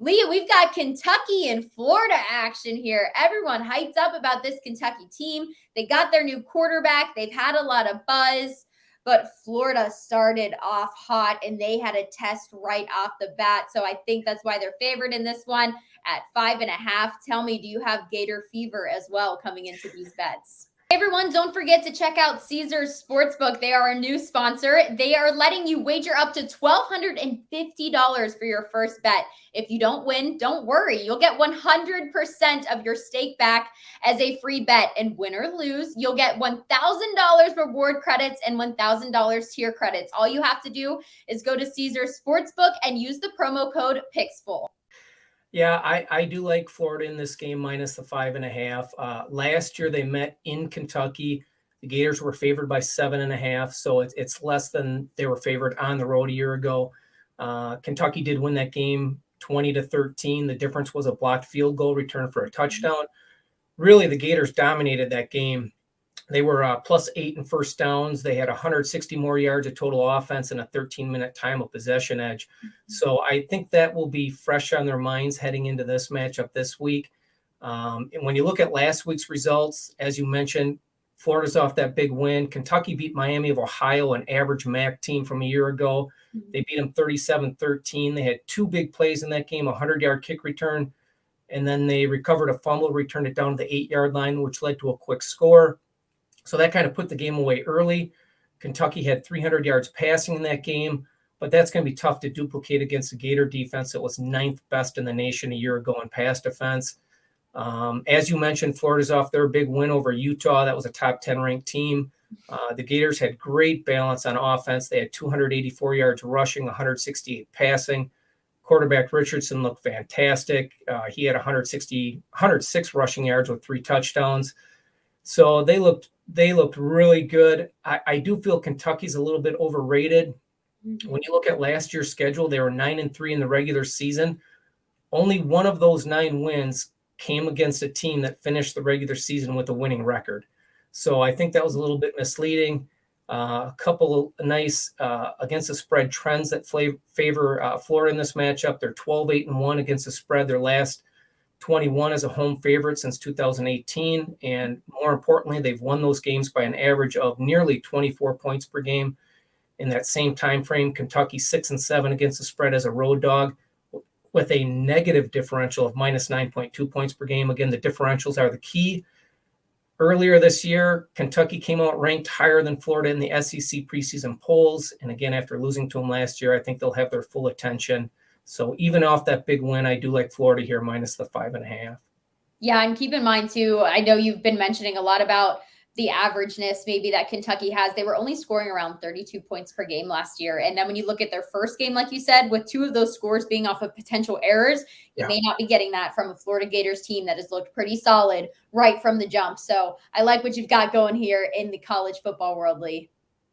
Leah, we've got Kentucky and Florida action here. Everyone hyped up about this Kentucky team. They got their new quarterback. They've had a lot of buzz, but Florida started off hot and they had a test right off the bat. So I think that's why they're favored in this one at 5.5. Tell me, do you have Gator fever as well coming into these bets? Hey everyone, don't forget to check out Caesars Sportsbook. They are a new sponsor. They are letting you wager up to $1,250 for your first bet. If you don't win, don't worry. You'll get 100% of your stake back as a free bet. And win or lose, you'll get $1,000 reward credits and $1,000 tier credits. All you have to do is go to Caesars Sportsbook and use the promo code PICKSFUL. Yeah, I do like Florida in this game minus the 5.5. Last year they met in Kentucky. The Gators were favored by 7.5, so it's less than they were favored on the road a year ago. Kentucky did win that game 20-13. The difference was a blocked field goal return for a touchdown. Really, the Gators dominated that game. They were +8 in first downs. They had 160 more yards of total offense and a 13-minute time of possession edge. So I think that will be fresh on their minds heading into this matchup this week. And when you look at last week's results, as you mentioned, Florida's off that big win. Kentucky beat Miami of Ohio, an average MAC team from a year ago. They beat them 37-13. They had two big plays in that game, a 100-yard kick return, and then they recovered a fumble, returned it down to the 8-yard line, which led to a quick score. So that kind of put the game away early. Kentucky had 300 yards passing in that game, but that's going to be tough to duplicate against the Gator defense that was 9th best in the nation a year ago in pass defense. As you mentioned, Florida's off their big win over Utah. That was a top 10 ranked team. The Gators had great balance on offense. They had 284 yards rushing, 168 passing. Quarterback Richardson looked fantastic. He had 106 rushing yards with 3 touchdowns. So they looked really good. I do feel Kentucky's a little bit overrated. When you look at last year's schedule, they were 9-3 in the regular season. Only one of those 9 wins came against a team that finished the regular season with a winning record. So I think that was a little bit misleading. A couple of nice against the spread trends that favor Florida in this matchup. They're 12-8-1 against the spread. Their last 21 as a home favorite since 2018. And more importantly, they've won those games by an average of nearly 24 points per game. In that same time frame, Kentucky 6-7 against the spread as a road dog with a negative differential of minus 9.2 points per game. Again, the differentials are the key. Earlier this year, Kentucky came out ranked higher than Florida in the SEC preseason polls. And again, after losing to them last year, I think they'll have their full attention. So even off that big win, I do like Florida here minus the 5.5. Yeah, and keep in mind too, I know you've been mentioning a lot about the averageness maybe that Kentucky has. They were only scoring around 32 points per game last year. And then when you look at their first game, like you said, with 2 of those scores being off of potential errors, you may not be getting that from a Florida Gators team that has looked pretty solid right from the jump. So I like what you've got going here in the college football world, Lee.